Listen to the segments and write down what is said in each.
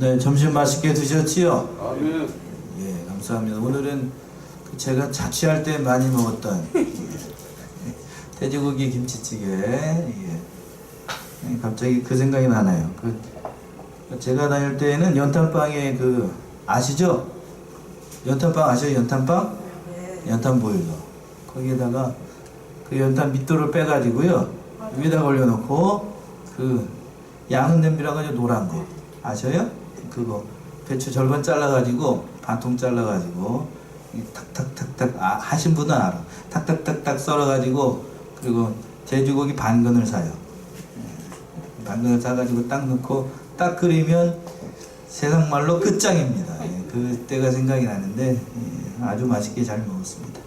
네, 점심 맛있게 드셨지요? 네. 예, 감사합니다. 오늘은 제가 자취할 때 많이 먹었던 돼지고기 김치찌개. 예. 갑자기 그 생각이 나네요. 제가 다닐 때는 연탄빵에 아시죠? 연탄빵 아세요? 연탄빵? 네. 연탄 보일러. 거기에다가 그 연탄 밑돌을 빼가지고요. 위에다 걸려놓고 양은 냄비라고 하죠. 노란 거. 아셔요? 그거 배추 절반 잘라가지고 반통 잘라가지고 탁탁탁탁 하신 분은 알아. 탁탁탁탁 썰어가지고 그리고 돼지고기 반근을 사요. 반근을 사가지고 딱 넣고 딱 끓이면 세상 말로 끝장입니다. 그때가 생각이 나는데 아주 맛있게 잘 먹었습니다.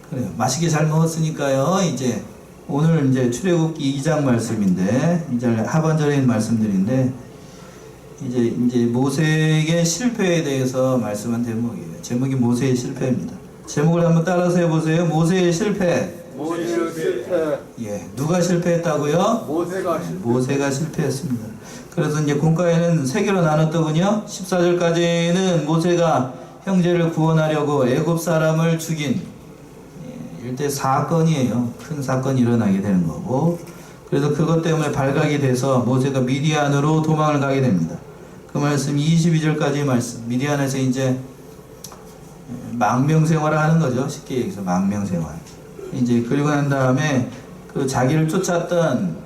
그래요. 맛있게 잘 먹었으니까요. 이제 오늘 이제 출애굽기 2장 말씀인데 이제 하반절에 말씀드린데 이제 모세의 실패에 대해서 말씀한 제목이에요. 제목이 모세의 실패입니다. 제목을 한번 따라서 해보세요. 모세의 실패. 모세의 실패. 예, 누가 실패했다고요? 모세가 실패했습니다. 그래서 이제 본과에는 세 개로 나눴더군요. 14절까지는 모세가 형제를 구원하려고 애굽 사람을 죽인 일대 사건이에요. 큰 사건이 일어나게 되는 거고, 그래서 그것 때문에 발각이 돼서 모세가 미디안으로 도망을 가게 됩니다. 그 말씀 22절까지 말씀. 미디안에서 이제 망명생활을 하는 거죠. 쉽게 얘기해서 망명생활. 이제 그리고 난 다음에 자기를 쫓았던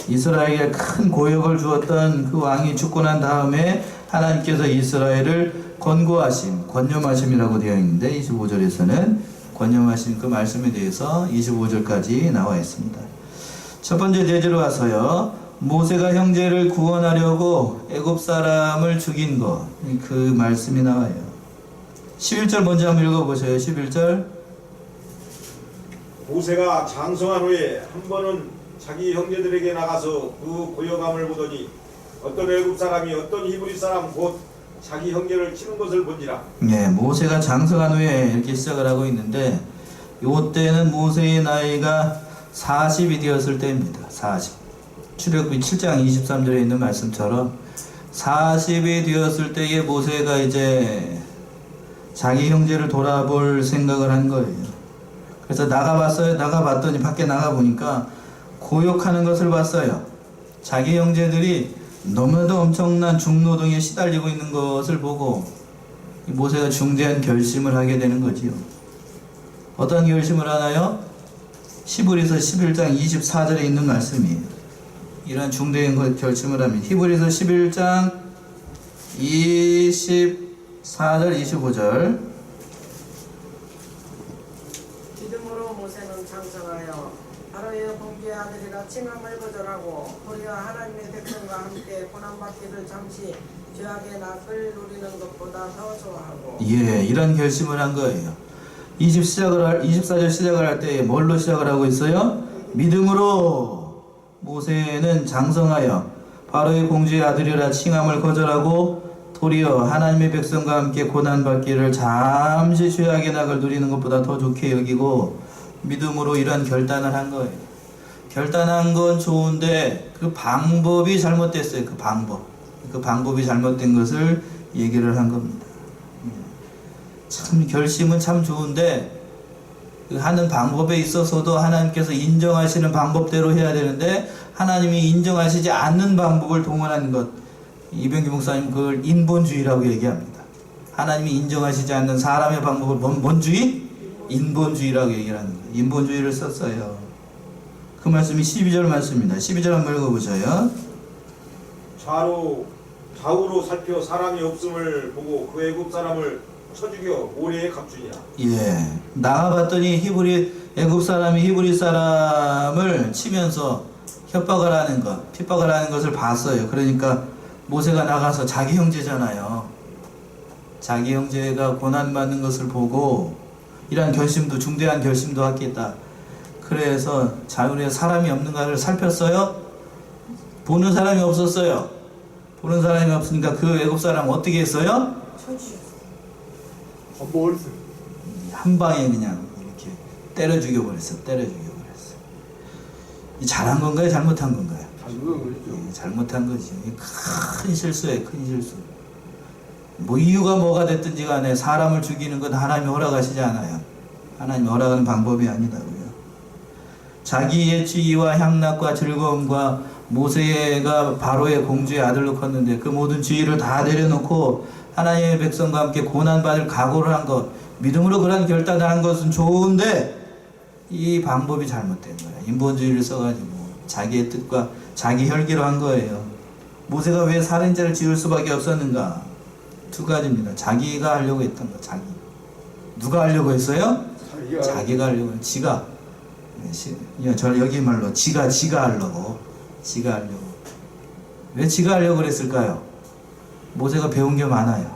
이스라엘에 큰 고역을 주었던 그 왕이 죽고 난 다음에 하나님께서 이스라엘을 권념하심이라고 되어 있는데 25절에서는 권념하신 그 말씀에 대해서 25절까지 나와 있습니다. 첫 번째 제재로 와서요. 모세가 형제를 구원하려고 애굽 사람을 죽인 것, 그 말씀이 나와요. 11절 먼저 한번 읽어보세요. 11절. 모세가 장성한 후에 한 번은 자기 형제들에게 나가서 그 고요감을 보더니 어떤 애굽 사람이 어떤 히브리 사람 곧 자기 형제를 치는 것을 본지라. 예, 모세가 장성한 후에 이렇게 시작을 하고 있는데 이때는 모세의 나이가 40이 되었을 때입니다. 40. 출애굽기 7장 23절에 있는 말씀처럼 40이 되었을 때에 모세가 이제 자기 형제를 돌아볼 생각을 한 거예요. 그래서 나가봤어요. 나가봤더니 밖에 나가보니까 고욕하는 것을 봤어요. 자기 형제들이 너무나도 엄청난 중노동에 시달리고 있는 것을 보고 모세가 중대한 결심을 하게 되는 거지요. 어떤 결심을 하나요? 히브리서 11장 24절에 있는 말씀이에요. 이러한 중대한 결심을 하면 히브리서 11장 24절 25절. 믿음으로 모세는 장성하여 바로의 공주의 아들이라 칭함을 거절하고 도리어 하나님의 백성과 함께 고난받기를 잠시 죄악의 낙을 누리는 것보다 더 좋아하고. 예, 이런 결심을 한 거예요. 24절 시작을 할 때 뭘로 시작을 하고 있어요? 믿음으로 모세는 장성하여 바로의 공주의 아들이라 칭함을 거절하고 도리어 하나님의 백성과 함께 고난받기를 잠시 죄악의 낙을 누리는 것보다 더 좋게 여기고 믿음으로 이런 결단을 한 거예요. 결단한 건 좋은데 그 방법이 잘못됐어요. 그 방법이 잘못된 것을 얘기를 한 겁니다. 참 결심은 참 좋은데 그 하는 방법에 있어서도 하나님께서 인정하시는 방법대로 해야 되는데 하나님이 인정하시지 않는 방법을 동원하는 것, 이병기 목사님 그걸 인본주의라고 얘기합니다. 하나님이 인정하시지 않는 사람의 방법을 뭔 주의? 인본주의라고 얘기를 하는 거예요. 인본주의를 썼어요. 그 말씀이 12절 말씀입니다. 12절 한번 읽어보세요. 좌우로 살펴 사람이 없음을 보고 그 애굽 사람을 쳐 죽여 모래에 값주니라. 예, 나가봤더니 애굽 사람이 히브리 사람을 치면서 협박을 하는 것, 핍박을 하는 것을 봤어요. 그러니까 모세가 나가서 자기 형제잖아요. 자기 형제가 고난받는 것을 보고 이러한 결심도, 중대한 결심도 하겠다. 그래서 자유에 사람이 없는가를 살폈어요. 보는 사람이 없었어요. 보는 사람이 없으니까 그 애굽 사람 어떻게 했어요? 한 방에 그냥 이렇게 때려 죽여버렸어. 잘한 건가요? 잘못한 건가요? 잘못한 거죠. 잘못한 거지. 큰 실수예요. 큰 실수. 뭐 이유가 뭐가 됐든지 간에 사람을 죽이는 건 하나님이 허락하시지 않아요. 하나님이 허락하는 방법이 아니다고요. 자기의 지위와 향락과 즐거움과 모세가 바로의 공주의 아들로 컸는데 그 모든 지위를 다 내려놓고 하나님의 백성과 함께 고난받을 각오를 한 것, 믿음으로 그런 결단을 한 것은 좋은데 이 방법이 잘못된 거예요. 인본주의를 써가지고 자기의 뜻과 자기 혈기로 한 거예요. 모세가 왜 살인죄를 지을 수밖에 없었는가? 두 가지입니다. 자기가 하려고 했던 거, 자기. 누가 하려고 했어요? 자기가 하려고 했어요. 지가. 저 여기 말로 지가 하려고. 지가 하려고. 왜 지가 하려고 그랬을까요? 모세가 배운 게 많아요.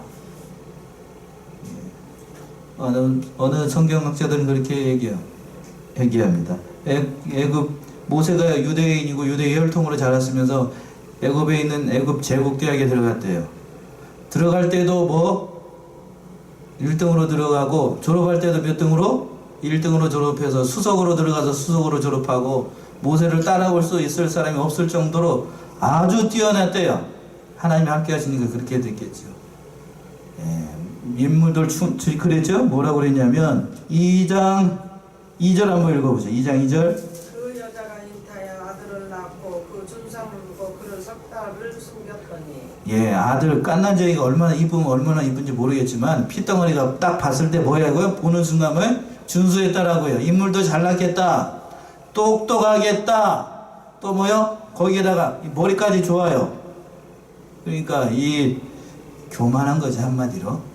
어느 성경학자들은 그렇게 얘기합니다. 모세가 유대인이고 유대 혈통으로 자랐으면서 애굽에 있는 애굽 제국대학에 들어갔대요. 들어갈 때도 뭐 1등으로 들어가고 졸업할 때도 몇 등으로? 1등으로 졸업해서 수석으로 들어가서 수석으로 졸업하고 모세를 따라올 수 있을 사람이 없을 정도로 아주 뛰어났대요. 하나님이 함께 하시니까 그렇게 됐겠죠. 인물들 그랬죠? 뭐라고 그랬냐면 2장 2절 한번 읽어보죠. 2장 2절. 그 여자가 인타여 아들을 낳고 그 준상을 두고 그를 석 달을 숨겼더니 아들 깐난쟁이가 얼마나 이쁜지 모르겠지만 핏덩어리가 딱 봤을 때 뭐라고요? 보는 순간에 준수했다라고요. 인물도 잘났겠다. 똑똑하겠다. 또 뭐요? 거기에다가 머리까지 좋아요. 그러니까 이 교만한 거지 한마디로.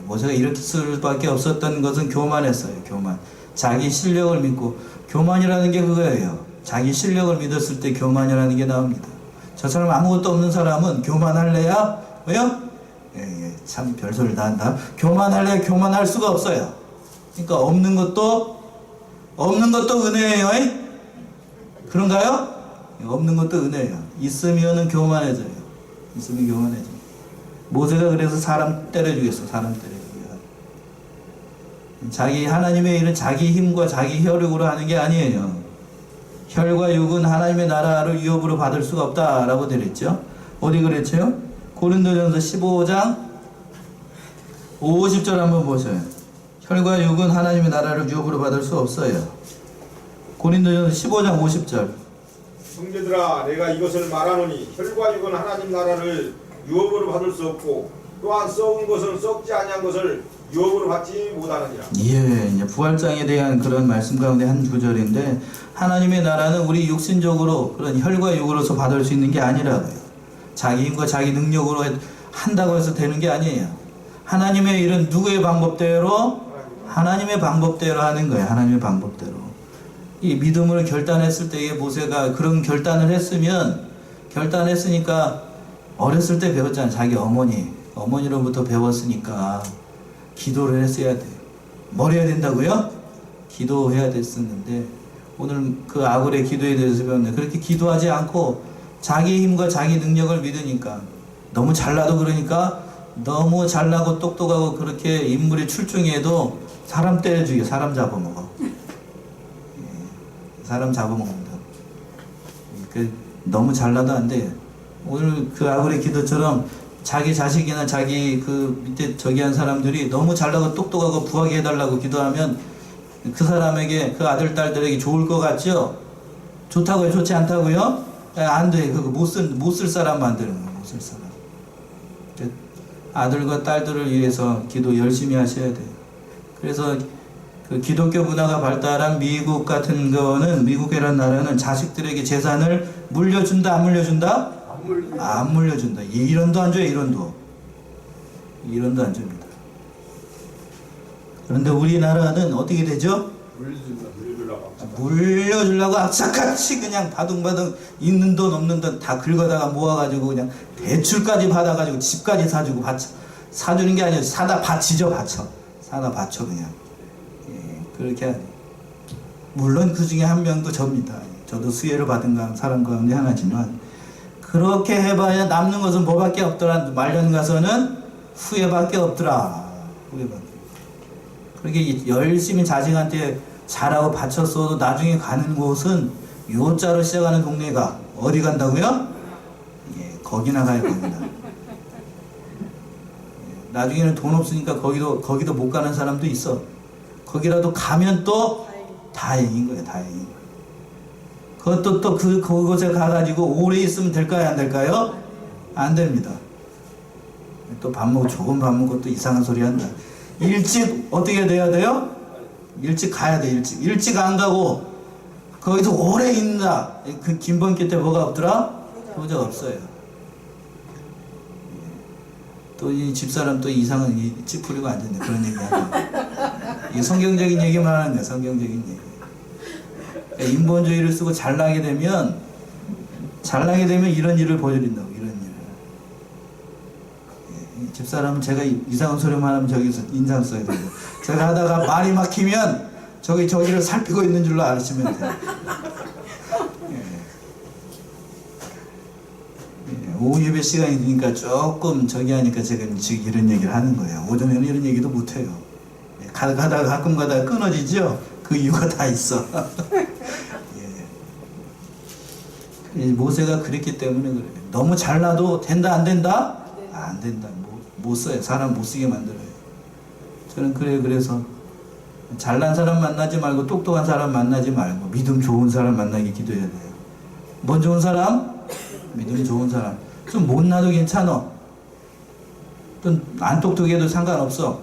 모세가 이렇게 쓸 수밖에 없었던 것은 교만했어요. 교만. 자기 실력을 믿고 교만이라는 게 그거예요. 자기 실력을 믿었을 때 교만이라는 게 나옵니다. 저 사람 아무것도 없는 사람은 교만할래야 뭐요? 참 별소리를 다 한다. 교만할래야 교만할 수가 없어요. 그러니까 없는 것도 은혜예요. 그런가요? 없는 것도 은혜예요. 있으면은 교만해져요. 있으면 교만해져. 모세가 그래서 사람 때려 죽였어. 사람 때려 죽여. 자기 하나님의 일은 자기 힘과 자기 혈육으로 하는 게 아니에요. 혈과 육은 하나님의 나라를 위협으로 받을 수가 없다라고 그랬죠. 어디 그랬죠? 고린도전서 15장 50절 한번 보세요. 혈과 육은 하나님의 나라를 위협으로 받을 수 없어요. 고린도전서 15장 50절. 형제들아 내가 이것을 말하노니 혈과 육은 하나님 나라를 유업으로 받을 수 없고 또한 썩은 것은 썩지 아니한 것을 유업으로 받지 못하느니라. 이제 부활장에 대한 그런 말씀 가운데 한 구절인데 하나님의 나라는 우리 육신적으로 그런 혈과 육으로서 받을 수 있는 게 아니라고요. 자기 힘과 자기 능력으로 한다고 해서 되는 게 아니에요. 하나님의 일은 누구의 방법대로? 하나님의 방법대로 하는 거예요. 하나님의 방법대로. 이 믿음으로 결단했을 때에 모세가 그런 결단을 결단했으니까 어렸을 때 배웠잖아요. 자기 어머니로부터 배웠으니까 기도를 했어야 돼요. 뭘 해야 된다고요? 기도해야 됐었는데 오늘 그 아굴의 기도에 대해서 배웠는데 그렇게 기도하지 않고 자기 힘과 자기 능력을 믿으니까 너무 잘나도 그러니까 너무 잘나고 똑똑하고 그렇게 인물이 출중해도 사람 때려 죽여. 사람 잡아먹어. 사람 잡아먹는다. 너무 잘나도 안 돼. 오늘 그 아굴의 기도처럼 자기 자식이나 자기 그 밑에 저기 한 사람들이 너무 잘나고 똑똑하고 부하게 해달라고 기도하면 그 사람에게 그 아들 딸들에게 좋을 것 같죠? 좋다고요? 좋지 않다고요? 안 돼. 그거 못 쓸 사람 만드는 거예요. 못 쓸 사람. 아들과 딸들을 위해서 기도 열심히 하셔야 돼요. 그래서 그 기독교 문화가 발달한 미국 같은 거는 미국이라는 나라는 자식들에게 재산을 물려준다 안 물려준다? 안 물려준다. 1원도 안 줘요. 1원도 안 줍니다. 그런데 우리나라는 어떻게 되죠? 물려주려고 악착같이 그냥 바둥바둥 있는 돈 없는 돈 다 긁어다가 모아가지고 그냥 대출까지 받아가지고 집까지 사주고 사주는 게 아니라 사다 바치죠. 사다 바쳐 그냥. 그렇게 하죠. 물론 그 중에 한 명도 접니다. 저도 수혜를 받은 사람 가운데 하나지만 그렇게 해봐야 남는 것은 뭐밖에 없더라. 말년 가서는 후회밖에 없더라. 그렇게 열심히 자식한테 잘하고 바쳤어도 나중에 가는 곳은 요자로 시작하는 동네가 어디 간다고요? 거기나 가요. 거기나. 나중에는 돈 없으니까 거기도 못 가는 사람도 있어. 거기라도 가면 또 다행인 거예요. 다행인 거예요. 그것도 또 그곳에 가가지고 오래 있으면 될까요? 안 될까요? 안 됩니다. 또 조금 밥 먹고 또 이상한 소리 한다. 일찍 어떻게 돼야 돼요? 일찍 가야 돼. 일찍 안 가고 거기서 오래 있는다. 그 김범기 때 뭐가 없더라? 효자 없어요. 또 이 집사람 또 이상한 찌푸리고 앉았네. 그런 얘기 하네. 이게 성경적인 얘기만 하는 거야. 성경적인 얘기. 그러니까 인본주의를 쓰고 잘나게 되면 이런 일을 보여준다고. 이런 일을. 이 집사람은 제가 이상한 소리만 하면 저기서 인상 써야 되고, 제가 하다가 말이 막히면 저기를 살피고 있는 줄로 아시면 돼요. 오후 예배 시간이니까 조금 저기 하니까 제가 지금 이런 얘기를 하는 거예요. 오전에는 이런 얘기도 못해요. 가다가 끊어지죠? 그 이유가 다 있어. 모세가 그랬기 때문에 그래요. 너무 잘나도 된다 안 된다? 안 된다. 못 써요. 사람 못 쓰게 만들어요. 저는 그래서 잘난 사람 만나지 말고 똑똑한 사람 만나지 말고 믿음 좋은 사람 만나게 기도해야 돼요. 뭔 좋은 사람? 믿음 좋은 사람. 좀 못나도 괜찮아. 좀 안 똑똑해도 상관없어.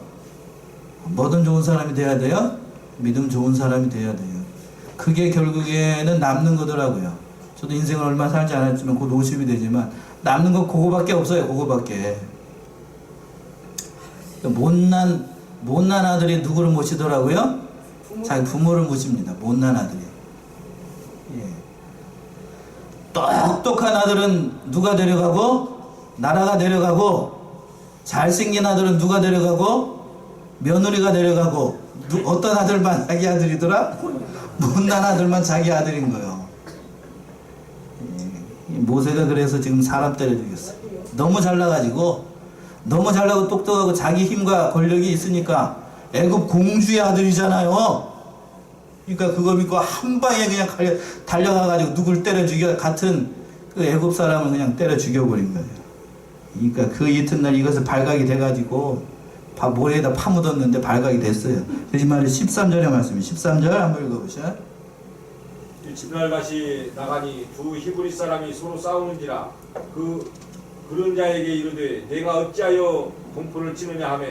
뭐든 좋은 사람이 돼야 돼요. 믿음 좋은 사람이 돼야 돼요. 그게 결국에는 남는 거더라고요. 저도 인생을 얼마 살지 않았지만 곧 50이 되지만 남는 건 그거밖에 없어요. 그거밖에. 못난 아들이 누구를 모시더라고요? 자기 부모를 모십니다. 못난 아들이. 똑똑한 아들은 누가 데려가고? 나라가 데려가고. 잘생긴 아들은 누가 데려가고? 며느리가 데려가고. 어떤 아들만 자기 아들이더라? 못난 아들만 자기 아들인 거예요. 모세가 그래서 지금 사람 때려 죽였어. 너무 잘나가지고, 너무 잘나고 똑똑하고 자기 힘과 권력이 있으니까 애굽 공주의 아들이잖아요. 그러니까 그거 믿고 한 방에 그냥 달려가가지고 누굴 때려 죽여, 같은 그 애굽 사람을 그냥 때려 죽여버린 거예요. 그러니까 그 이튿날 이것을 발각이 돼가지고 모래에다 파묻었는데 발각이 됐어요. 그 말이 13절의 말씀이 13절 한번 읽어보셔. 이튿날 다시 나가니 두 히브리 사람이 서로 싸우는지라 그런 자에게 이르되 내가 어찌하여 공포를 치느냐 하며.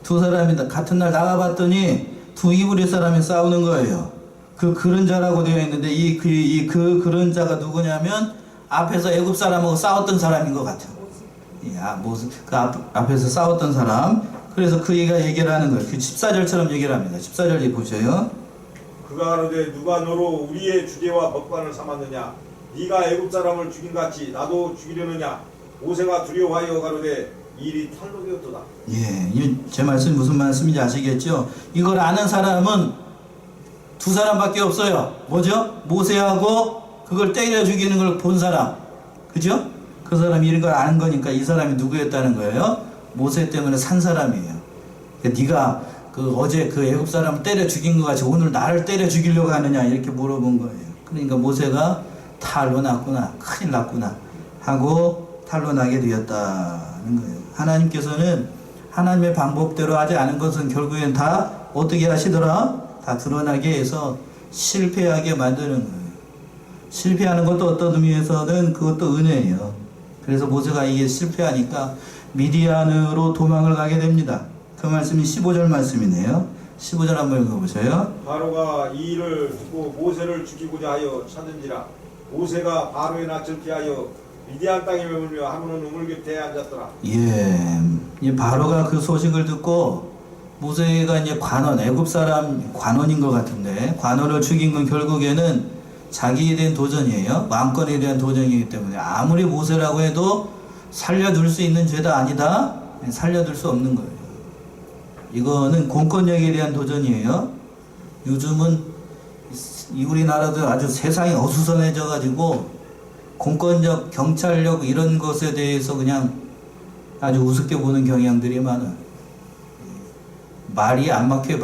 두 사람이 같은 날 나가봤더니 두 히브리 사람이 싸우는 거예요. 그런 자라고 되어 있는데 그런 자가 누구냐면 앞에서 애굽 사람하고 싸웠던 사람인 것 같아요. 앞에서 싸웠던 사람. 그래서 그 얘기가 얘기를 하는 거예요. 그 14절처럼 얘기를 합니다. 14절 보셔요. 그가 가로되 누가 너로 우리의 주제와 법관을 삼았느냐? 네가 애굽 사람을 죽인같이 나도 죽이려느냐? 모세가 두려워하여 가로되 이 일이 탈로 되었도다. 제 말씀이 무슨 말씀인지 아시겠죠? 이걸 아는 사람은 두 사람밖에 없어요. 뭐죠? 모세하고 그걸 때려 죽이는 걸 본 사람. 그죠? 그 사람이 이런 걸 아는 거니까 이 사람이 누구였다는 거예요? 모세 때문에 산 사람이에요. 그러니까 네가 어제 그 애굽 사람을 때려 죽인 것 같이 오늘 나를 때려 죽이려고 하느냐 이렇게 물어본 거예요. 그러니까 모세가 탈로 났구나, 큰일 났구나 하고 탈로 나게 되었다는 거예요. 하나님께서는 하나님의 방법대로 하지 않은 것은 결국엔 다 어떻게 하시더라? 다 드러나게 해서 실패하게 만드는 거예요. 실패하는 것도 어떤 의미에서는 그것도 은혜예요. 그래서 모세가 이게 실패하니까 미디안으로 도망을 가게 됩니다. 그 말씀이 15절 말씀이네요. 15절 한번 읽어보세요. 바로가 이 일을 듣고 모세를 죽이고자 하여 찾은지라 모세가 바로의 낯을 피하여 미디안 땅에 머물며 하루는 우물 곁에 앉았더라. 이 바로가 그 소식을 듣고 모세가 이제 애굽 사람 관원인 것 같은데 관원을 죽인 건 결국에는 자기에 대한 도전이에요. 왕권에 대한 도전이기 때문에 아무리 모세라고 해도 살려둘 수 있는 죄다 아니다. 살려둘 수 없는 거예요. 이거는 공권력에 대한 도전이에요. 요즘은 우리나라도 아주 세상이 어수선해져 가지고 공권력, 경찰력 이런 것에 대해서 그냥 아주 우습게 보는 경향들이 많아요. 말이 안 막혀.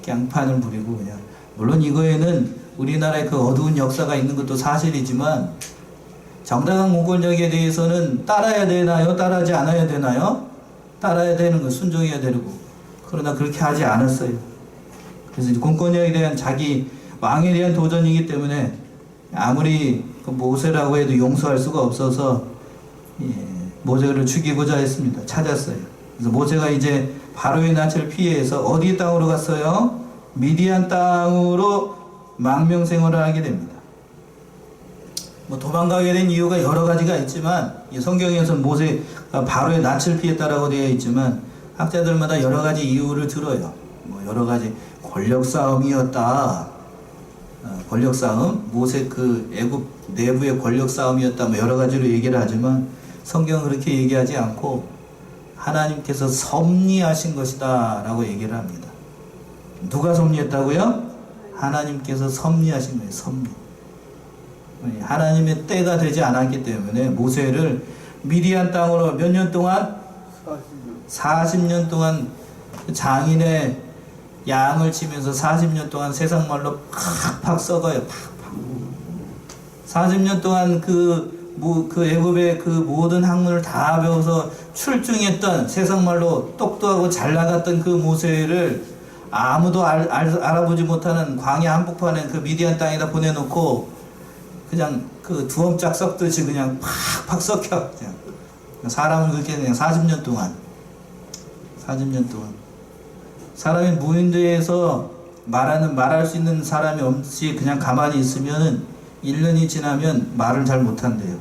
깽판을 부리고 그냥. 물론 이거에는 우리나라의 그 어두운 역사가 있는 것도 사실이지만 정당한 공권력에 대해서는 따라야 되나요? 따라하지 않아야 되나요? 따라야 되는 거, 순종해야 되고. 그러나 그렇게 하지 않았어요. 그래서 이제 공권력에 대한 자기 왕에 대한 도전이기 때문에 아무리 그 모세라고 해도 용서할 수가 없어서 모세를 죽이고자 했습니다. 찾았어요. 그래서 모세가 이제 바로의 낯을 피해서 어디 땅으로 갔어요? 미디안 땅으로 망명생활을 하게 됩니다. 뭐 도망가게 된 이유가 여러 가지가 있지만 성경에서는 모세가 바로의 낯을 피했다라고 되어 있지만 학자들마다 여러 가지 이유를 들어요. 뭐 여러 가지 권력 싸움이었다. 권력 싸움, 모세 그 애굽 내부의 권력 싸움이었다. 뭐 여러 가지로 얘기를 하지만 성경은 그렇게 얘기하지 않고 하나님께서 섭리하신 것이다라고 얘기를 합니다. 누가 섭리했다고요? 하나님께서 섭리하신 거예요. 섭리. 하나님의 때가 되지 않았기 때문에 모세를 미디안 땅으로 몇 년 동안? 40년 동안 장인의 양을 치면서 40년 동안 세상 말로 팍팍 썩어요. 팍팍. 40년 동안 그 애굽의 그 모든 학문을 다 배워서 출중했던 세상 말로 똑똑하고 잘 나갔던 그 모세를 아무도 알아보지 못하는 광야 한복판에 그 미디안 땅에다 보내놓고 그냥 그 두엄짝 썩듯이 그냥 팍팍 썩혀. 그냥 사람을 그렇게 그냥 40년 동안 사람이 무인도에서 말할 수 있는 사람이 없이 그냥 가만히 있으면 1년이 지나면 말을 잘 못한대요.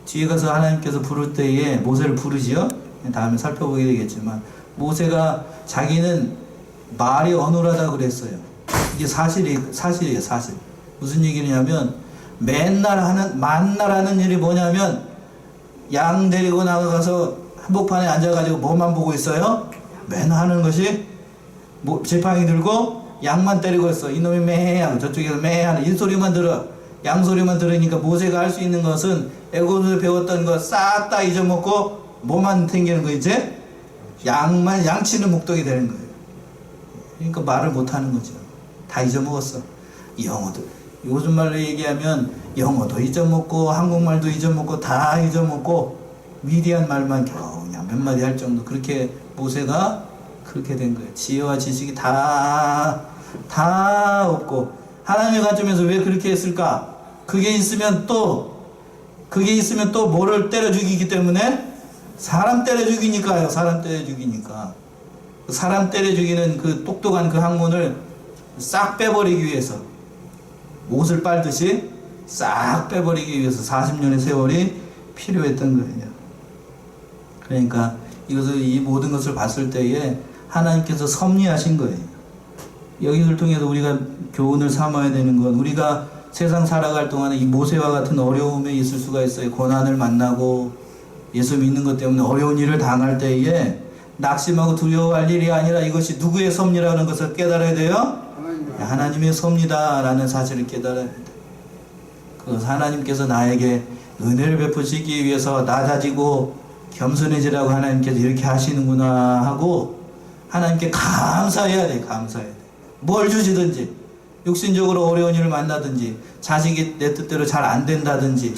뒤에 가서 하나님께서 부를 때에 모세를 부르지요. 다음에 살펴보게 되겠지만 모세가 자기는 말이 어눌하다 그랬어요. 이게 사실이에요. 사실. 무슨 얘기냐면 맨날 하는 일이 뭐냐면 양 데리고 나가서 한복판에 앉아가지고 뭐만 보고 있어요? 맨날 하는 것이 지팡이 들고 양만 때리고 있어. 이놈이 매하고 저쪽에서 매하는 이 소리만 들어. 양 소리만 들으니까 모세가 할 수 있는 것은 애굽에서 배웠던 거 싹 다 잊어먹고 뭐만 탱기는 거 이제 양치는 목적이 되는 거예요. 그러니까 말을 못하는 거죠. 다 잊어먹었어. 영어도 요즘 말로 얘기하면 영어도 잊어먹고 한국말도 잊어먹고 다 잊어먹고 미디안 말만 겨우 그냥 몇 마디 할 정도. 그렇게 모세가 그렇게 된 거예요. 지혜와 지식이 다 없고 하나님의 관점에서 왜 그렇게 했을까? 그게 있으면 또 뭐를 때려 죽이기 때문에 사람 때려 죽이니까요. 사람 때려 죽이는 그 똑똑한 그 학문을 싹 빼버리기 위해서 옷을 빨듯이 싹 빼버리기 위해서 40년의 세월이 필요했던 거예요. 그러니까 이 모든 것을 봤을 때에 하나님께서 섭리하신 거예요. 여기를 통해서 우리가 교훈을 삼아야 되는 건 우리가 세상 살아갈 동안에 이 모세와 같은 어려움에 있을 수가 있어요. 고난을 만나고 예수 믿는 것 때문에 어려운 일을 당할 때에 낙심하고 두려워할 일이 아니라 이것이 누구의 섭리라는 것을 깨달아야 돼요. 하나님의 섭리다라는 사실을 깨달아야 돼요. 그것은 하나님께서 나에게 은혜를 베푸시기 위해서 낮아지고 겸손해지라고 하나님께서 이렇게 하시는구나 하고 하나님께 감사해야 돼. 뭘 주시든지 육신적으로 어려운 일을 만나든지 자식이 내 뜻대로 잘 안 된다든지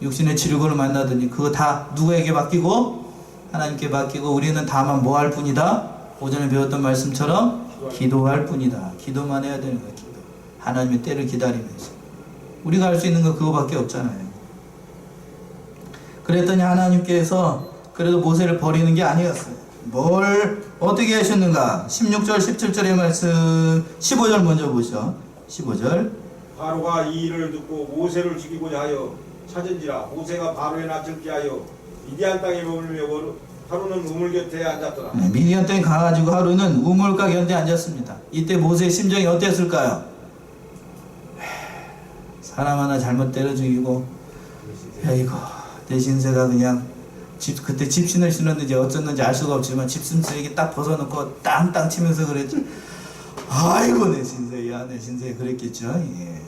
육신의 지르고를 만나든지 그거 다 누구에게 맡기고? 하나님께 맡기고 우리는 다만 뭐 할 뿐이다? 오전에 배웠던 말씀처럼 기도할 뿐이다. 기도만 해야 되는 거야. 기도. 하나님의 때를 기다리면서 우리가 할 수 있는 거 그거밖에 없잖아요. 그랬더니 하나님께서 그래도 모세를 버리는 게 아니었어요. 뭘 어떻게 하셨는가? 16절 17절의 말씀 15절 먼저 보시죠. 15절 바로가 이 일을 듣고 모세를 죽이고자 하여 찾은지라 모세가 바로의 낯을 피하여 미디안 땅에 머물며 하루는 우물 곁에 앉았더라. 미디안 땅에 가가지고 하루는 우물가 곁에 앉았습니다. 이때 모세의 심정이 어땠을까요? 사람 하나 잘못 때려 죽이고 아이고 내 신세가 그냥 그때 집신을 신었는지 어쩌는지 알 수가 없지만 집신쓰레기 딱 벗어놓고 땅땅 치면서 그랬죠. 아이고 내 신세야 내 신세 그랬겠죠. 예.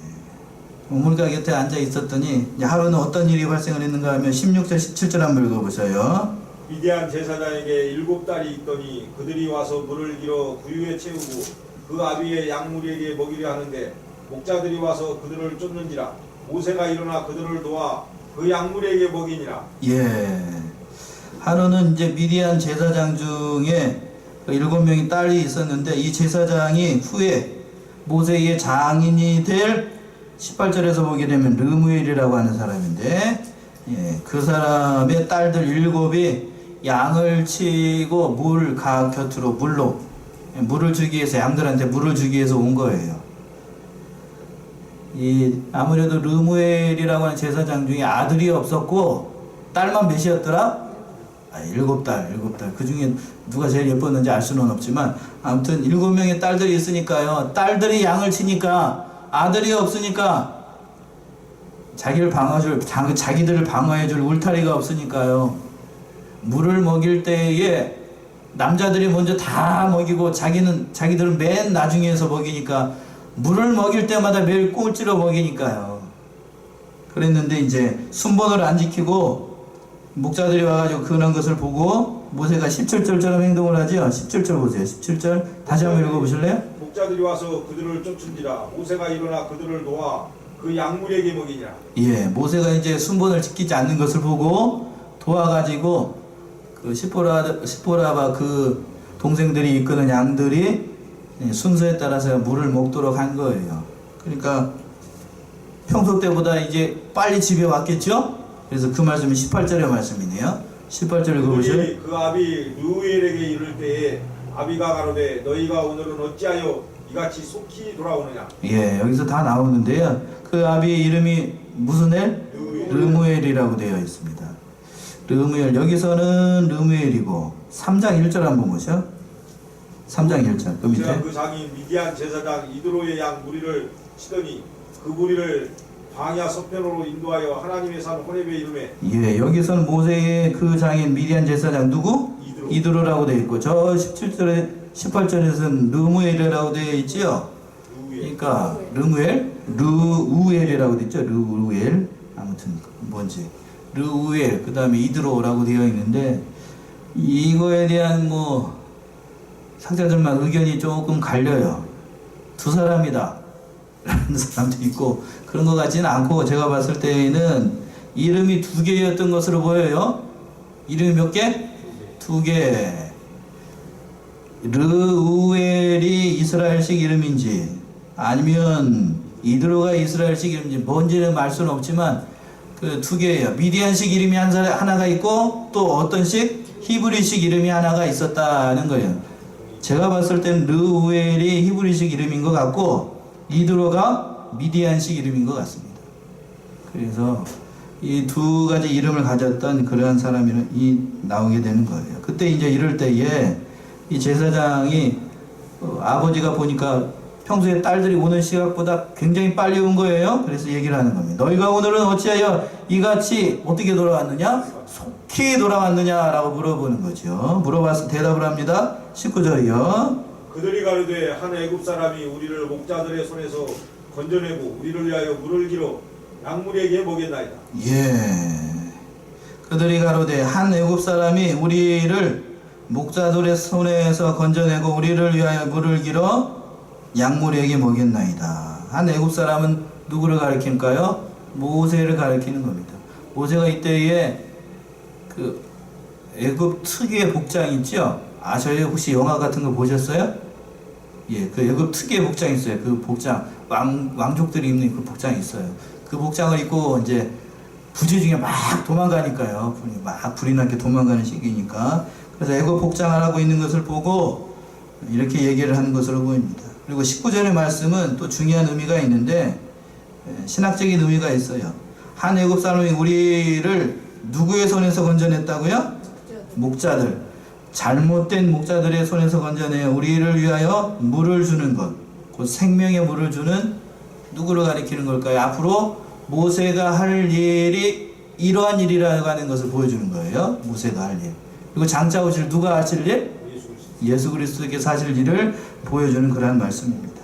우물가 곁에 앉아 있었더니 하루는 어떤 일이 발생을 했는가 하면 16절 17절 한번 읽어보세요. 미디안 제사장에게 7딸이 있더니 그들이 와서 물을 길어 구유에 채우고 그 아비의 양무리에게 먹이려 하는데 목자들이 와서 그들을 쫓는지라 모세가 일어나 그들을 도와 그 약물에게 먹이니라. 예. 한우는 이제 미디안 제사장 중에 7명의 딸이 있었는데 이 제사장이 후에 모세의 장인이 될 18절에서 보게 되면 르무엘이라고 하는 사람인데, 예, 그 사람의 딸들 7이 양을 치고 곁으로 물을 주기 위해서, 양들한테 물을 주기 위해서 온 거예요. 아무래도 르무엘이라고 하는 제사장 중에 아들이 없었고 딸만 몇이었더라? 7딸. 그 중에 누가 제일 예뻤는지 알 수는 없지만 아무튼 7명의 딸들이 있으니까요. 딸들이 양을 치니까 아들이 없으니까 자기들을 방어해줄 울타리가 없으니까요. 물을 먹일 때에 남자들이 먼저 다 먹이고 자기들은 맨 나중에서 먹이니까 물을 먹일 때마다 매일 꼴찌로 먹이니까요. 그랬는데 이제 순번을 안 지키고 목자들이 와가지고 그런 것을 보고 모세가 17절처럼 행동을 하죠. 17절 보세요. 17절 다시 한번 읽어보실래요? 목자들이 와서 그들을 쫓은지라. 모세가 일어나 그들을 도와 그 약물에게 먹이니라. 예, 모세가 이제 순번을 지키지 않는 것을 보고 도와가지고 그 시포라바 그 동생들이 이끄는 양들이 순서에 따라서 물을 먹도록 한 거예요. 그러니까 평소 때보다 이제 빨리 집에 왔겠죠? 그래서 그 말씀이 18절의 말씀이네요. 18절 읽어보세요. 그들이 그 아비 르우엘에게 이를 때에 아비가 가로되 너희가 오늘은 어찌하여 이같이 속히 돌아오느냐. 예, 여기서 다 나오는데요. 그 아비의 이름이 무슨 엘? 르무엘이라고 되어 있습니다. 르무엘, 여기서는 르무엘이고 3장 1절 한번 보셔. 3장 1절. 그 밑에. 그 장인 미디안 제사장 이드로의 양 무리를 치더니 그 무리를 광야 서편으로 인도하여 하나님의 산 호렙에 이르매. 예, 여기서는 모세의 그 장인 미디안 제사장 누구? 이드로라고 되어 있고 저 18절에서는 르무엘이라고 되어 있지요. 그러니까 르우엘이라고 되어 있죠. 르우엘. 아무튼 뭔지 르우엘 그 다음에 이드로라고 되어 있는데 이거에 대한 학자들만 의견이 조금 갈려요. 두 사람이다 라는 사람도 있고 그런 것 같지는 않고 제가 봤을 때에는 이름이 2개였던 것으로 보여요. 이름이 몇 개? 2개. 르우엘이 이스라엘식 이름인지 아니면 이드로가 이스라엘식 이름인지 뭔지는 알 수는 없지만 그 2개예요. 미디안식 이름이 하나가 있고 또 어떤식? 히브리식 이름이 하나가 있었다는 거예요. 제가 봤을 때는 르우엘이 히브리식 이름인 것 같고 이드로가 미디안식 이름인 것 같습니다. 그래서 이 2가지 이름을 가졌던 그러한 사람이 나오게 되는 거예요. 그때 이제 이럴 때에 이 제사장이 아버지가 보니까 평소에 딸들이 오는 시각보다 굉장히 빨리 온 거예요. 그래서 얘기를 하는 겁니다. 너희가 오늘은 어찌하여 이같이 어떻게 돌아왔느냐? 속히 돌아왔느냐라고 물어보는 거죠. 물어봐서 대답을 합니다. 19절이요. 그들이 가로되 한 애굽 사람이 우리를 목자들의 손에서 건져내고 우리를 위하여 물을 길어 약물에게 먹였나이다. 예. 그들이 가로되 한 애굽 사람이 우리를 목자들의 손에서 건져내고 우리를 위하여 물을 길어 약물에게 먹였나이다. 한 애굽 사람은 누구를 가리킬까요? 모세를 가리키는 겁니다. 모세가 이때에 그 애굽 특유의 복장 있죠? 아셔요? 혹시 영화 같은 거 보셨어요? 예, 그 애굽 특유의 복장 있어요. 그 복장 왕족들이 입는 그 복장이 있어요. 그 복장을 입고 이제 부지 중에 막 도망가니까요. 막 불이 나게 도망가는 시기니까. 그래서 애굽 복장을 하고 있는 것을 보고 이렇게 얘기를 하는 것으로 보입니다. 그리고 19절의 말씀은 또 중요한 의미가 있는데 신학적인 의미가 있어요. 한 애굽 사람이 우리를 누구의 손에서 건져냈다고요? 목자들. 잘못된 목자들의 손에서 건져내어 우리를 위하여 물을 주는 것. 곧 생명의 물을 주는 누구를 가리키는 걸까요? 앞으로 모세가 할 일이 이러한 일이라고 하는 것을 보여주는 거예요. 모세가 할 일. 그리고 장차 오실 누가 하실 일? 예수 그리스도께서 하실 일을 보여주는 그러한 말씀입니다.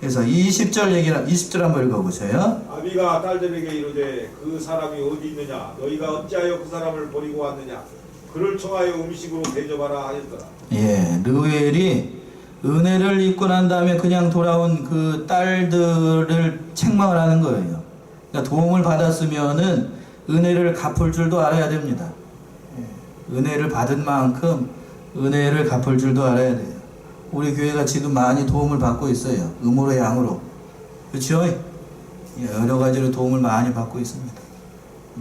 그래서 20절 한번 읽어보세요. 아비가 딸들에게 이르되 그 사람이 어디 있느냐? 너희가 어찌하여 그 사람을 버리고 왔느냐? 그를 청하여 음식으로 대접하라 하였더라. 예, 르우엘이 은혜를 입고 난 다음에 그냥 돌아온 그 딸들을 책망을 하는 거예요. 그러니까 도움을 받았으면은 은혜를 갚을 줄도 알아야 됩니다. 예. 은혜를 받은 만큼 은혜를 갚을 줄도 알아야 돼요. 우리 교회가 지금 많이 도움을 받고 있어요. 음으로 양으로. 그렇죠? 여러 가지로 도움을 많이 받고 있습니다.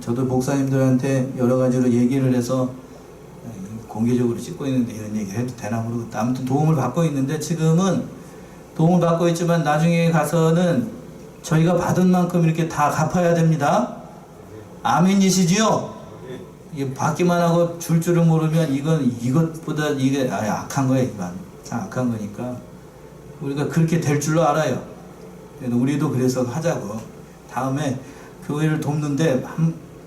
저도 목사님들한테 여러 가지로 얘기를 해서 공개적으로 찍고 있는데 이런 얘기 해도 되나 모르겠다. 아무튼 도움을 받고 있는데 지금은 도움을 받고 있지만 나중에 가서는 저희가 받은 만큼 이렇게 다 갚아야 됩니다. 아멘이시지요? 이게 받기만 하고 줄 줄을 모르면 이건 이것보다 이게 악한 거예요. 이건 참 악한 거니까 우리가 그렇게 될 줄로 알아요. 우리도 그래서 하자고. 다음에 교회를 돕는데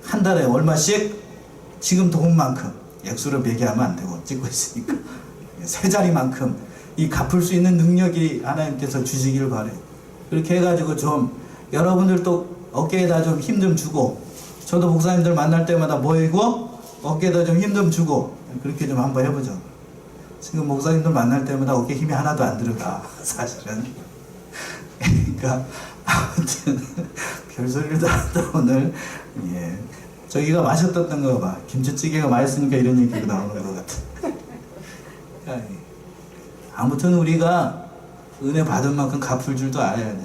한 달에 얼마씩 지금 도움 만큼 액수로 매기하면 안 되고 찍고 있으니까 세 자리만큼 이 갚을 수 있는 능력이 하나님께서 주시기를 바래요. 그렇게 해가지고 좀 여러분들도 어깨에다 좀 힘 좀 주고 저도 목사님들 만날 때마다 모이고 어깨에다 좀 힘 좀 주고 그렇게 좀 한번 해보죠. 지금 목사님들 만날 때마다 어깨 힘이 하나도 안 들어가 사실은. 그러니까 아무튼 별소리도 한다 오늘. 예. 저기가 마셨던 거 봐. 김치찌개가 맛있으니까 이런 얘기가 나오는 것 같아. 그러니까 아무튼 우리가 은혜 받은 만큼 갚을 줄도 알아야 돼.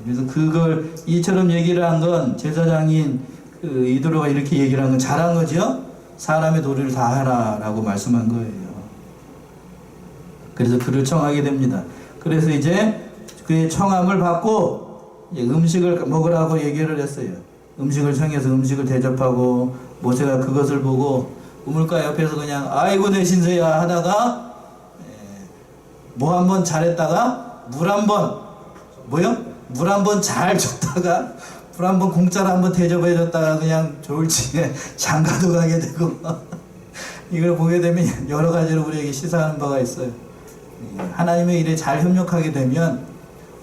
그래서 그걸 이처럼 얘기를 한 건 제사장인 그 이드로가 이렇게 얘기를 한 건 잘한 거죠. 사람의 도리를 다 하라라고 말씀한 거예요. 그래서 그를 청하게 됩니다. 그래서 이제 그의 청함을 받고 음식을 먹으라고 얘기를 했어요. 음식을 청해서 음식을 대접하고 모세가 그것을 보고 우물가 옆에서 그냥 아이고 내 신세야 하다가 뭐 한번 잘했다가 물 한번 뭐요? 물 한번 잘 줬다가 물 한번 공짜로 한번 대접해 줬다가 그냥 졸지에 장가도 가게 되고 이걸 보게 되면 여러 가지로 우리에게 시사하는 바가 있어요. 하나님의 일에 잘 협력하게 되면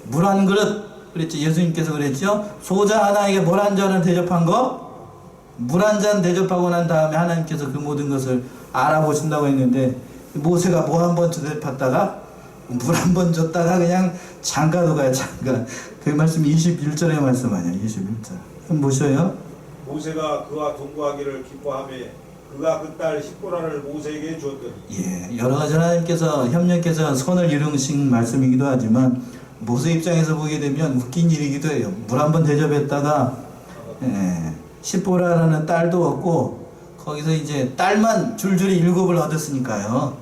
물 한 그릇 그랬죠. 예수님께서 그랬죠. 소자 하나에게 물 한 잔을 대접한 거 물 한 잔 대접하고 난 다음에 하나님께서 그 모든 것을 알아보신다고 했는데 모세가 뭐 한 번 대접했다가 물 한 번 줬다가 그냥 장가도 가요. 장가. 그 말씀이 21절의 말씀 아니야. 21절. 한번 보셔요. 모세가 그와 동거하기를 기뻐하며 그가 그 딸 십보라를 모세에게 주었더니. 예, 여러 가지 하나님께서 협력해서 선을 이루신 말씀이기도 하지만 모세 입장에서 보게 되면 웃긴 일이기도 해요. 물 한 번 대접했다가 십보라라는 딸도 얻고 거기서 이제 딸만 줄줄이 7을 얻었으니까요.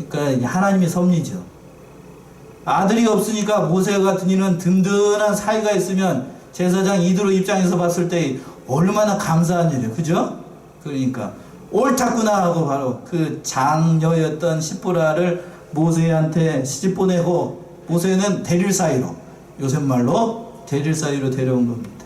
그러니까 하나님의 섭리죠. 아들이 없으니까 모세 같은 이는 든든한 사이가 있으면 제사장 이드로 입장에서 봤을 때 얼마나 감사한 일이에요. 그죠? 그러니까 옳았구나 하고 바로 그 장녀였던 십보라를 모세한테 시집 보내고 모세는 데릴 사이로 요새 말로 데릴 사이로 데려온 겁니다.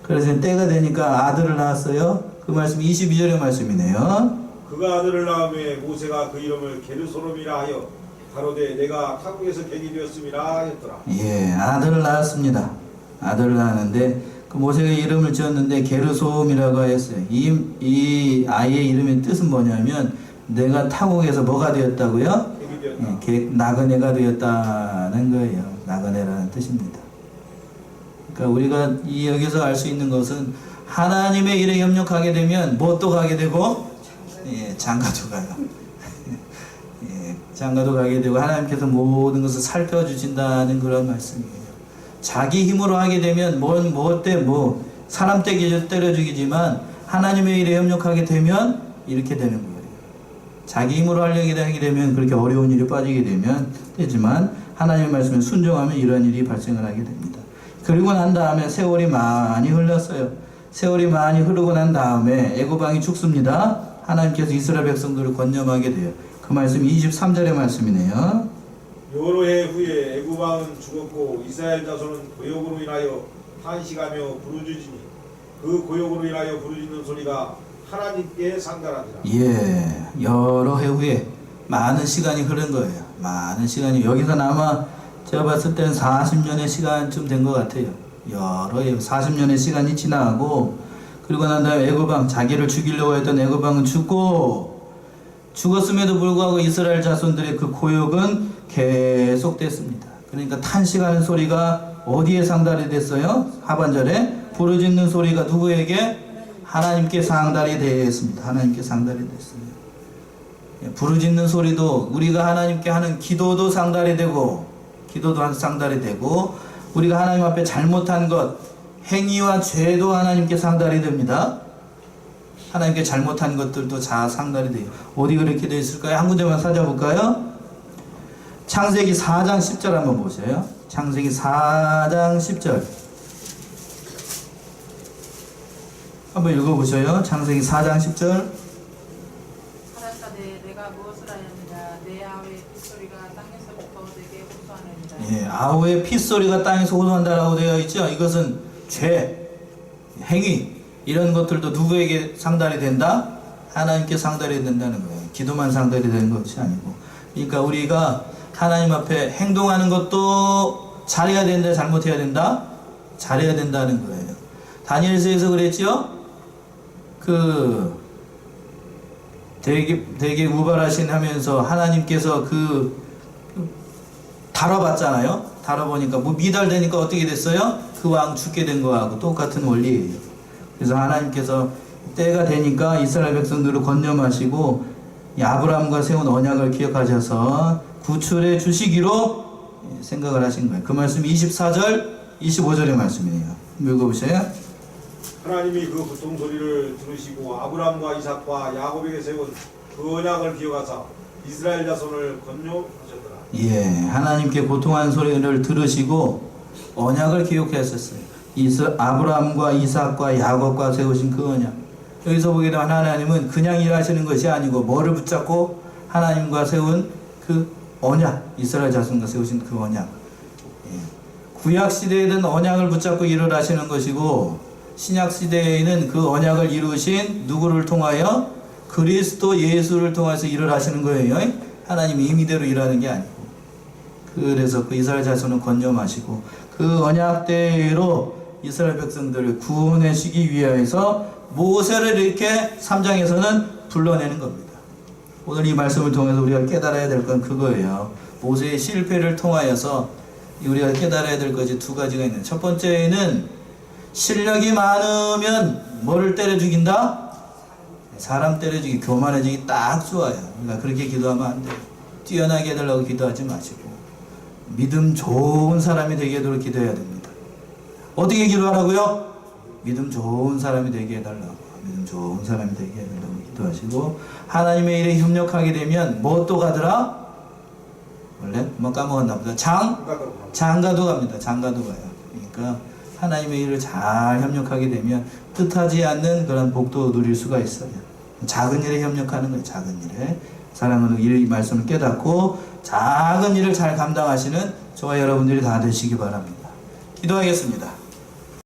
그래서 때가 되니까 아들을 낳았어요. 그 말씀 22절의 말씀이네요. 그가 아들을 낳음에 모세가 그 이름을 게르소롬이라 하여 가로되 내가 타국에서 객이 되었음이라 했더라. 예, 아들을 낳았습니다. 아들을 낳았는데 그 모세가 이름을 지었는데 게르솜이라고 했어요. 이 아이의 이름의 뜻은 뭐냐면 내가 타국에서 뭐가 되었다고요? 객이 되었다. 예, 나그네가 되었다는 거예요. 나그네라는 뜻입니다. 그러니까 우리가 여기서 알 수 있는 것은 하나님의 일에 협력하게 되면 뭣도 가게 되고 장가도 가요. 장가도 가게 되고 하나님께서 모든 것을 살펴주신다는 그런 말씀이에요. 자기 힘으로 하게 되면 사람 때려 죽이지만 하나님의 일에 협력하게 되면 이렇게 되는 거예요. 자기 힘으로 하려고 하게 되면 그렇게 어려운 일에 빠지게 되지만 하나님의 말씀에 순종하면 이러한 일이 발생을 하게 됩니다. 그리고 난 다음에 세월이 많이 흘렀어요. 세월이 많이 흐르고 난 다음에 애굽 왕이 죽습니다. 하나님께서 이스라엘 백성들을 건념하게 돼요. 그 말씀이 23절의 말씀이네요. 여러 해 후에 애굽 왕은 죽었고 이스라엘 자손은 고역으로 인하여 탄식하며 부르짖으니 그 고역으로 인하여 부르짖는 소리가 하나님께 상달하니라. 예, 여러 해 후에 많은 시간이 흐른 거예요. 많은 시간이 여기서 아마 제가 봤을 때는 40년의 시간쯤 된 것 같아요. 여러 해 40년의 시간이 지나고 그리고 난 다음에 애굽 왕 자기를 죽이려고 했던 애굽 왕은 죽었음에도 불구하고 이스라엘 자손들의 그 고역은 계속됐습니다. 그러니까 탄식하는 소리가 어디에 상달이 됐어요? 하반절에 부르짖는 소리가 누구에게? 하나님께 상달이 되었습니다. 하나님께 상달이 됐어요. 부르짖는 소리도 우리가 하나님께 하는 기도도 상달이 되고 우리가 하나님 앞에 잘못한 것 행위와 죄도 하나님께 상달이 됩니다. 하나님께 잘못한 것들도 다 상달이 돼요. 어디 그렇게 되어 있을까요? 한 군데만 찾아볼까요? 창세기 4장 10절 한번 보세요. 창세기 4장 10절 한번 읽어보셔요. 창세기 4장 10절. 하락하되 내가 무엇을 하였느냐 내 아우의 핏소리가 땅에서부터 내게 호소하느니라. 예, 아우의 핏소리가 땅에서 호소한다라고 되어 있죠. 이것은 죄, 행위 이런 것들도 누구에게 상달이 된다? 하나님께 상달이 된다는 거예요. 기도만 상달이 되는 것이 아니고. 그러니까 우리가 하나님 앞에 행동하는 것도 잘해야 된다, 잘못해야 된다? 잘해야 된다는 거예요. 다니엘서에서 그랬죠? 되게 우발하신 하면서 하나님께서 다뤄봤잖아요. 다뤄보니까 미달되니까 어떻게 됐어요? 그 왕 죽게 된 거하고 똑같은 원리예요. 그래서 하나님께서 때가 되니까 이스라엘 백성들을 건념하시고 아브라함과 세운 언약을 기억하셔서 구출해 주시기로 생각을 하신 거예요. 그 말씀이 24절, 25절의 말씀이에요. 읽어보세요. 하나님이 그 고통 소리를 들으시고 아브라함과 이삭과 야곱에게 세운 그 언약을 기억하사 이스라엘 자손을 건료하셨더라. 예, 하나님께 고통하는 소리를 들으시고 언약을 기억하셨어요. 아브라함과 이삭과 야곱과 세우신 그 언약. 여기서 보게 되면 하나님은 그냥 일하시는 것이 아니고 뭐를 붙잡고 하나님과 세운 그 언약, 이스라엘 자손과 세우신 그 언약. 예. 구약 시대에는 언약을 붙잡고 일을 하시는 것이고 신약 시대에는 그 언약을 이루신 누구를 통하여? 그리스도 예수를 통해서 일을 하시는 거예요. 하나님이 임의대로 일하는 게 아니고. 그래서 그 이스라엘 자손을 건념하시고 그 언약대로 이스라엘 백성들을 구원하시기 위하여서 모세를 이렇게 3장에서는 불러내는 겁니다. 오늘 이 말씀을 통해서 우리가 깨달아야 될 건 그거예요. 모세의 실패를 통하여서 우리가 깨달아야 될 것이 두 가지가 있는. 첫 번째는 실력이 많으면 뭐를 때려 죽인다? 사람 때려 죽이, 교만해지기 딱 좋아요. 그러니까 그렇게 기도하면 안 돼요. 뛰어나게 해달라고 기도하지 마시고 믿음 좋은 사람이 되게 하도록 기도해야 됩니다. 어떻게 기도하라고요? 믿음 좋은 사람이 되게 해달라고. 믿음 좋은 사람이 되게 해달라고 기도하시고 하나님의 일에 협력하게 되면 뭐 또 가더라? 원래 뭐 까먹었나 보다. 장가도 갑니다. 장가도 가요. 그러니까 하나님의 일을 잘 협력하게 되면 뜻하지 않는 그런 복도 누릴 수가 있어요. 작은 일에 협력하는 거예요. 작은 일에. 사랑하는 이 말씀을 깨닫고 작은 일을 잘 감당하시는 저와 여러분들이 다 되시기 바랍니다. 기도하겠습니다.